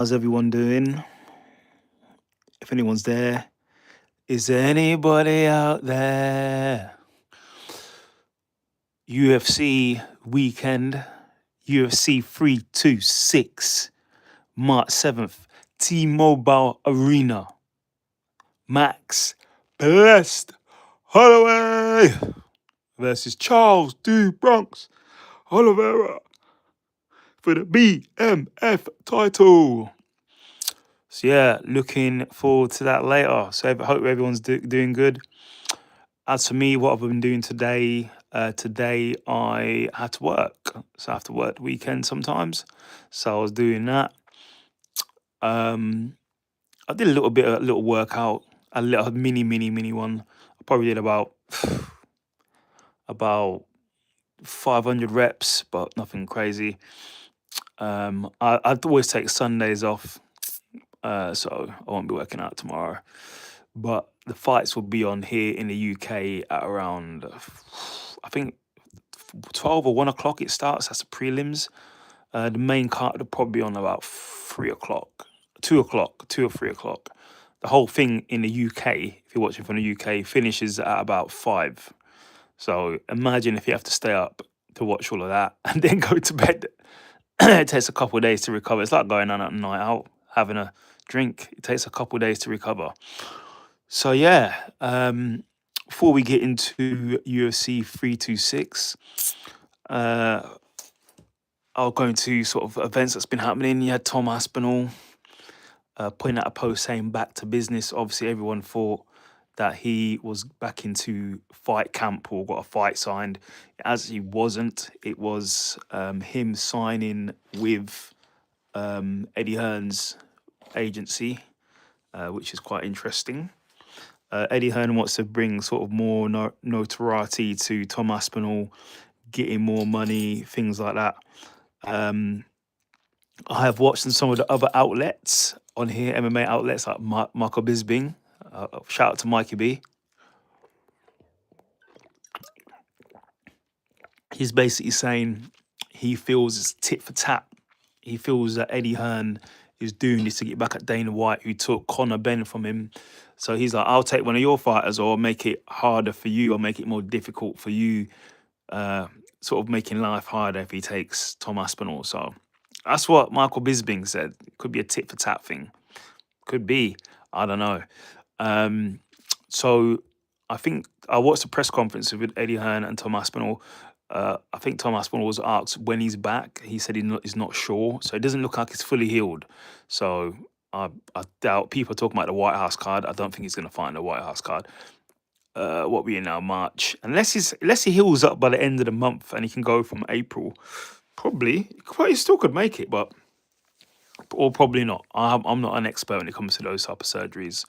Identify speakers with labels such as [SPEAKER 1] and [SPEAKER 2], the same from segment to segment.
[SPEAKER 1] How's everyone doing? If anyone's there, is there anybody out there? UFC weekend, UFC 326, March 7th, T-Mobile Arena. Max Blessed Holloway versus Charles D. Bronx Oliveira for the BMF title. So yeah, looking forward to that later. So I hope everyone's doing good. As for me, what I've been doing today, today I had to work. So I have to work the weekend sometimes. So I was doing that. I did a little workout, a little mini one. I probably did about 500 reps, but nothing crazy. I'd always take Sundays off, so I won't be working out tomorrow. But the fights will be on here in the UK at around, I think, 12 or 1 o'clock it starts. That's the prelims. The main card will probably be on about 3 o'clock, 2 o'clock, 2 or 3 o'clock. The whole thing in the UK, if you're watching from the UK, finishes at about 5. So imagine if you have to stay up to watch all of that and then go to bed. It takes a couple of days to recover. It's like going on at night out, having a drink. It takes a couple of days to recover. So yeah, before we get into UFC 326, I'll go into sort of events that's been happening. You had Tom Aspinall putting out a post saying back to business. Obviously, everyone thought that he was back into fight camp or got a fight signed. As he wasn't, it was him signing with Eddie Hearn's agency, which is quite interesting. Eddie Hearn wants to bring sort of more notoriety to Tom Aspinall, getting more money, things like that. I have watched some of the other outlets on here, MMA outlets like Michael Bisping. Shout out to Mikey B. He's basically saying he feels it's tit for tat. He feels that Eddie Hearn is doing this to get back at Dana White, who took Conor Benn from him. So he's like, I'll take one of your fighters or make it harder for you or make it more difficult for you, sort of making life harder if he takes Tom Aspinall. So that's what Michael Bisping said. It could be a tit for tat thing. Could be. I don't know. So I think I watched the press conference with Eddie Hearn and Tom Aspinall. I think Tom Aspinall was asked when he's back. He said he's not sure. So it doesn't look like he's fully healed. So I doubt people are talking about the White House card. I don't think he's going to find the White House card. What we in now, March. Unless he heals up by the end of the month and he can go from April. Probably. He still could make it, but or probably not. I'm not an expert when it comes to those type of surgeries,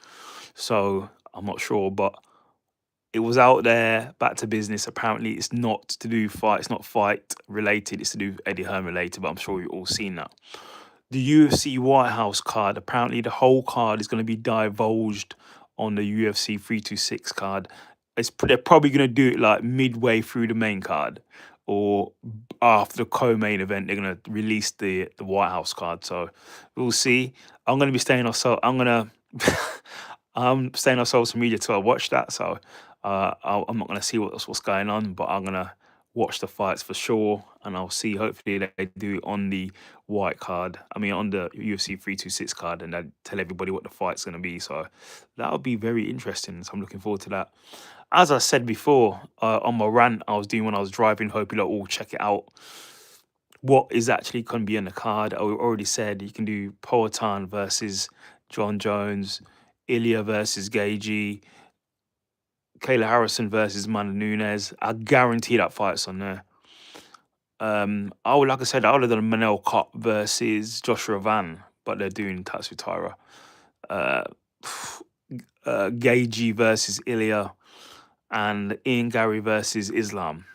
[SPEAKER 1] so I'm not sure. But it was out there, back to business. Apparently, it's not to do fight. It's not fight related. It's to do Eddie Hearn related. But I'm sure you've all seen that. The UFC White House card. Apparently, the whole card is going to be divulged on the UFC 326 card. They're probably going to do it like midway through the main card, or after the co-main event, they're gonna release the White House card. So we'll see. I'm gonna be staying off. So I'm staying off social media till I watch that. So I'm not gonna see what's going on, but I'm gonna watch the fights for sure, and I'll see. Hopefully, they do it on the white card. I mean, on the UFC 326 card, and they tell everybody what the fight's gonna be. So that'll be very interesting. So I'm looking forward to that. As I said before, on my rant I was doing when I was driving, hope you'll all check it out. What is actually going to be in the card? I already said you can do Poatan versus John Jones, Ilya versus Gagey, Kayla Harrison versus Amanda Nunes. I guarantee that fight's on there. Like I said, I would have done Manel Cott versus Joshua Van, but they're doing Tatsu Taira. Gagey versus Ilya, and Ian Gary versus Islam.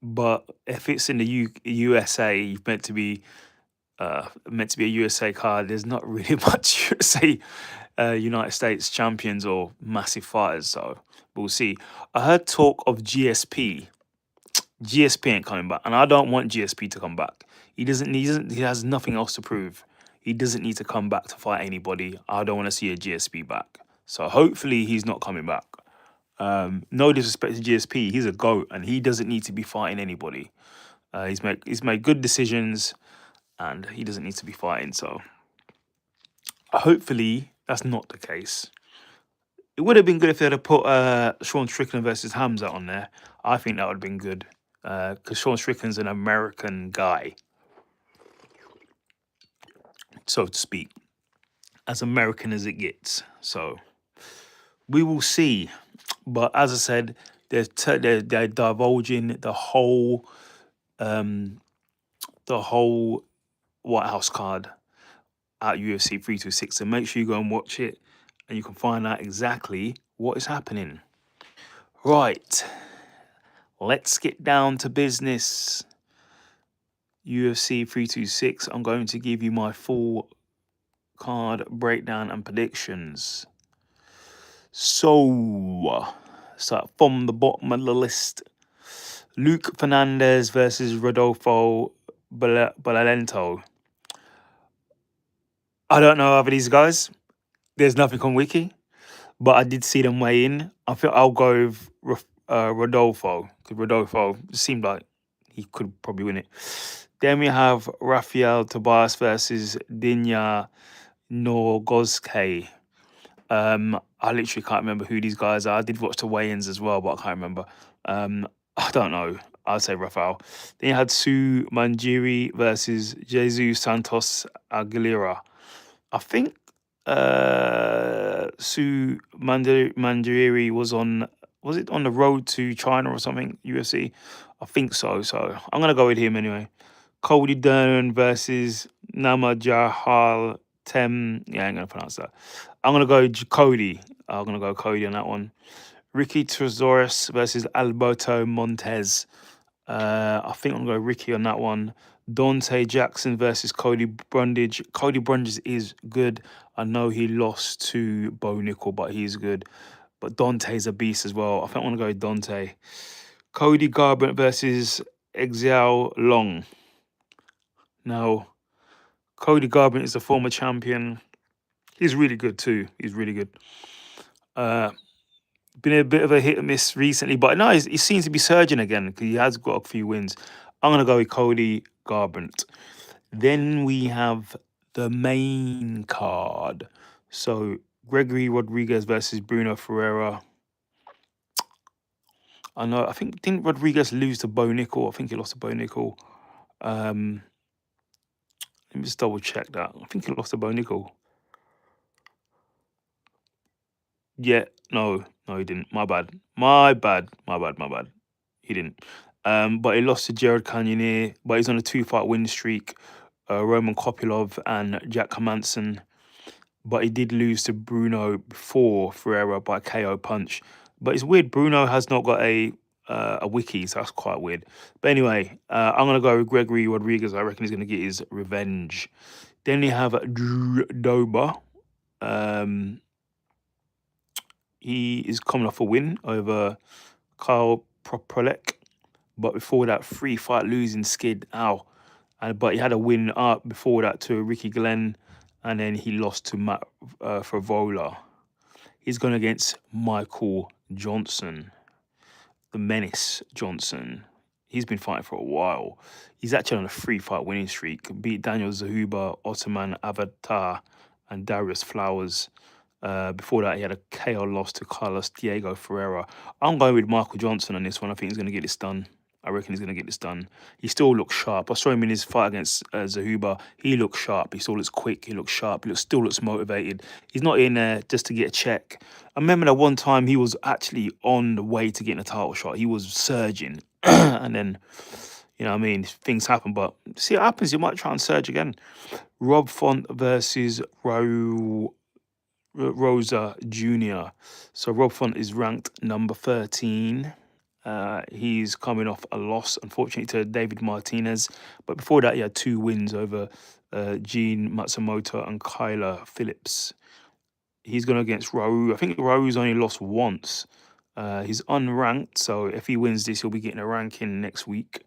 [SPEAKER 1] But if it's in the USA, meant to be a USA card, there's not really much USA United States champions or massive fighters, so we'll see. I heard talk of GSP. GSP ain't coming back, and I don't want GSP to come back. He has nothing else to prove. He doesn't need to come back to fight anybody. I don't want to see a GSP back. So hopefully he's not coming back. No disrespect to GSP, he's a GOAT and he doesn't need to be fighting anybody. He's made good decisions and he doesn't need to be fighting. So hopefully that's not the case. It would have been good if they'd have put Sean Strickland versus Hamza on there. I think that would have been good because Sean Strickland's an American guy, so to speak, as American as it gets. So we will see. But as I said, they're divulging the whole White House card at UFC 326. So make sure you go and watch it, and you can find out exactly what is happening. Right, let's get down to business. UFC 326. I'm going to give you my full card breakdown and predictions. So, start from the bottom of the list. Luke Fernandez versus Rodolfo Balalento. I don't know either of these guys. There's nothing on Wiki, but I did see them weigh in. I think I'll go with Rodolfo, because Rodolfo seemed like he could probably win it. Then we have Rafael Tobias versus Dinya Norgozke. I literally can't remember who these guys are. I did watch the weigh-ins as well, but I can't remember. I don't know. I'd say Rafael. Then you had Sue Manjiri versus Jesus Santos Aguilera. I think Sue Manjiri was it on the road to China or something, UFC? I think so. So I'm going to go with him anyway. Cody Dern versus Namajahal Tem. Yeah, I ain't going to pronounce that. I'm going to go Cody. I'm going to go Cody on that one. Ricky Trezoris versus Alberto Montez. I think I'm going to go Ricky on that one. Dante Jackson versus Cody Brundage. Cody Brundage is good. I know he lost to Bo Nickel, but he's good. But Dante's a beast as well. I think I want to go with Dante. Cody Garbrandt versus Exile Long. Now, Cody Garbrandt is a former champion. He's really good too. He's really good. Been a bit of a hit and miss recently, but no, he seems to be surging again because he has got a few wins. I'm going to go with Cody Garbrandt. Then we have the main card. So, Gregory Rodriguez versus Bruno Ferreira. I think, didn't Rodriguez lose to Bo Nickel? I think he lost to Bo Nickel. Let me just double check that. I think he lost to Bo Nickel. Yeah, no, he didn't. My bad. He didn't. But he lost to Jared Cannonier, but he's on a 2-fight win streak. Roman Kopylov and Jack Hermansson. But he did lose to Bruno before Ferreira by KO punch. But it's weird, Bruno has not got a wiki, so that's quite weird. But anyway, I'm going to go with Gregory Rodriguez. I reckon he's going to get his revenge. Then we have Drew Dober. He is coming off a win over Kyle Proprolek. But before that, 3-fight losing skid. Ow. But he had a win up before that to Ricky Glenn. And then he lost to Matt Favola. He's going against Michael Johnson. The Menace Johnson. He's been fighting for a while. He's actually on a 3-fight winning streak. Beat Daniel Zahuba, Ottoman Avatar, and Darius Flowers. Before that, he had a KO loss to Carlos Diego Ferreira. I'm going with Michael Johnson on this one. I think he's going to get this done. I reckon he's going to get this done. He still looks sharp. I saw him in his fight against Zahuba. He looks sharp. He still looks quick. He looks sharp. He still looks motivated. He's not in there just to get a check. I remember that one time he was actually on the way to getting a title shot. He was surging. And then, you know what I mean, things happen. But see what happens. You might try and surge again. Rob Font versus Rosa Jr. So Rob Font is ranked number 13. He's coming off a loss, unfortunately, to David Martinez. But before that, he had 2 wins over Gene Matsumoto and Kyler Phillips. He's going against Raul. I think Raul's only lost once. He's unranked, so if he wins this, he'll be getting a ranking next week.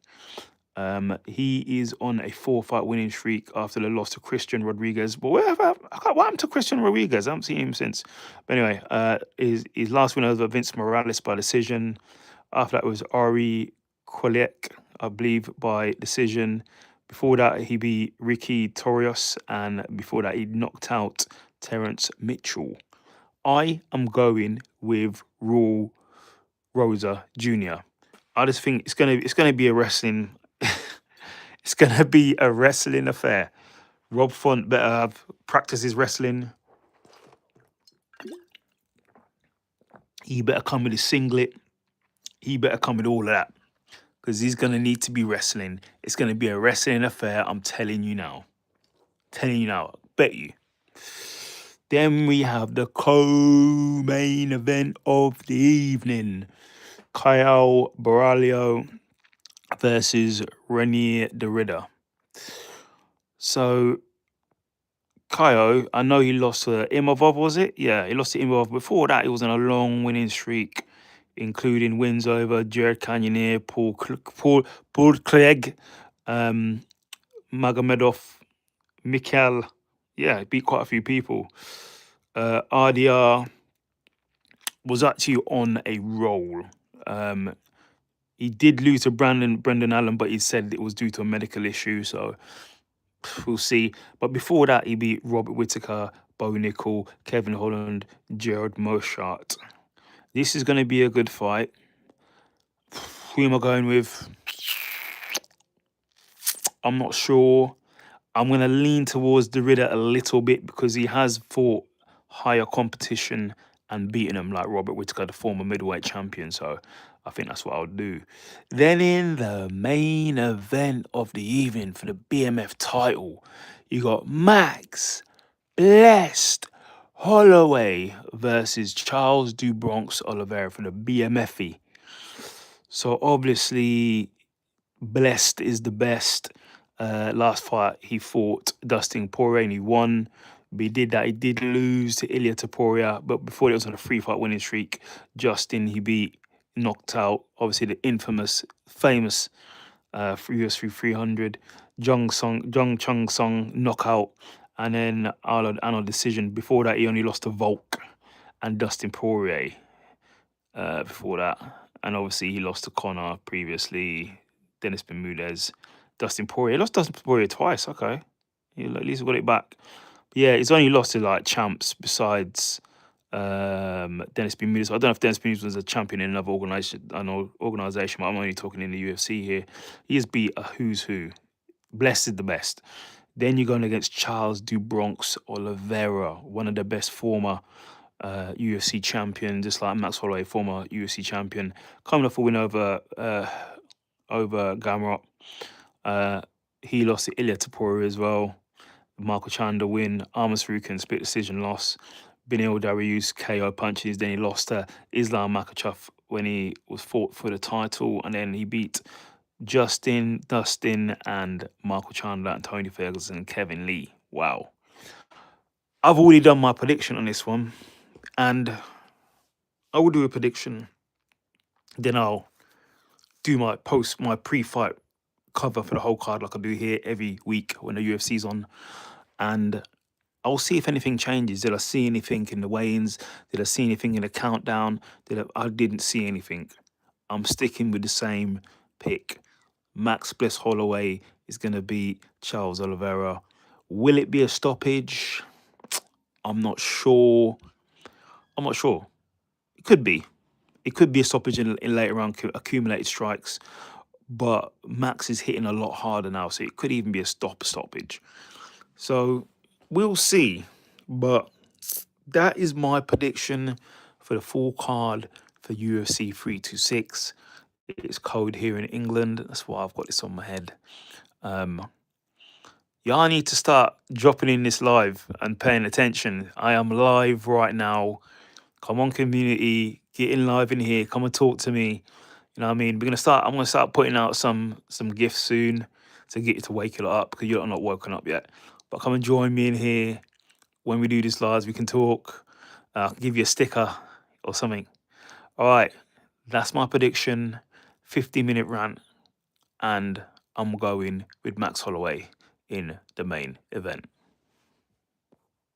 [SPEAKER 1] He is on a 4-fight winning streak after the loss to Christian Rodriguez. But what happened to Christian Rodriguez? I haven't seen him since. But anyway, his last win over Vince Morales by decision. After that was Ari Kolek, I believe, by decision. Before that, he beat Ricky Torios, and before that, he knocked out Terence Mitchell. I am going with Raul Rosa Jr. I just think it's gonna be a wrestling it's gonna be a wrestling affair. Rob Font better have practice his wrestling. He better come with his singlet. He better come with all of that. Because he's gonna need to be wrestling. It's gonna be a wrestling affair, I'm telling you now. Bet you. Then we have the co-main event of the evening. Kyle Baralio versus Renier Derrida. So Kyle, I know he lost to Imavov, was it? Yeah, he lost to Imavov. Before that, he was on a long winning streak, including wins over Jared Cannonier, Paul Clegg, Magomedov, Mikhail. Yeah, he beat quite a few people. RDR was actually on a roll. He did lose to Brendan Allen, but he said it was due to a medical issue, so we'll see. But before that, he beat Robert Whittaker, Bo Nickel, Kevin Holland, Gerald Moshart. This is going to be a good fight. Who am I going with? I'm not sure. I'm going to lean towards Derrida a little bit because he has fought higher competition and beaten him, like Robert Whittaker, the former middleweight champion. So I think that's what I'll do. Then in the main event of the evening for the BMF title, you got Max Blessed Holloway versus Charles do Bronx Oliveira for the BMFE. So obviously, Blessed is the best. Last fight he fought Dustin Poirier and he won. But he did lose to Ilia Topuria, but before it was on a 3-fight winning streak. Justin he knocked out, obviously the famous UFC 300 Jung Chung Song knockout, and then Arnold decision. Before that, he only lost to Volk and Dustin Poirier. Before that, and obviously he lost to Connor previously. Dennis Bermudez, Dustin Poirier. He lost Dustin Poirier twice. Okay, he at least got it back. But yeah, he's only lost to like champs besides Dennis Bermudez. I don't know if Dennis Bermudez was a champion in another organization, but I'm only talking in the UFC here. He has beat a who's who. Blessed is the best. Then you're going against Charles do Bronx Oliveira, one of the best former UFC champion, just like Max Holloway, former UFC champion, coming off a win over Gamrot. He lost to Ilia Topuria as well. Michael Chandler win. Armas Faruqian split decision loss. Benil Dariush KO punches. Then he lost to Islam Makhachev when he was fought for the title, and then he beat Justin, Dustin, and Michael Chandler and Tony Ferguson and Kevin Lee. Wow. I've already done my prediction on this one, and I will do a prediction. Then I'll do my pre-fight cover for the whole card like I do here every week when the UFC's on, and I'll see if anything changes. Did I see anything in the weigh-ins? Did I see anything in the countdown? I didn't see anything. I'm sticking with the same pick. Max Bliss Holloway is going to beat Charles Oliveira. Will it be a stoppage? I'm not sure. It could be. It could be a stoppage in later round accumulated strikes. But Max is hitting a lot harder now, so it could even be a stoppage. So we'll see. But that is my prediction for the full card for UFC 326. It's code here in England. That's why I've got this on my head. Y'all need to start dropping in this live and paying attention. I am live right now. Come on, community, get in live in here. Come and talk to me. You know what I mean? I'm gonna start putting out some gifts soon to get you to wake it up because you're not woken up yet. But come and join me in here when we do this live. We can talk. I can give you a sticker or something. All right, that's my prediction. 50-minute rant, and I'm going with Max Holloway in the main event.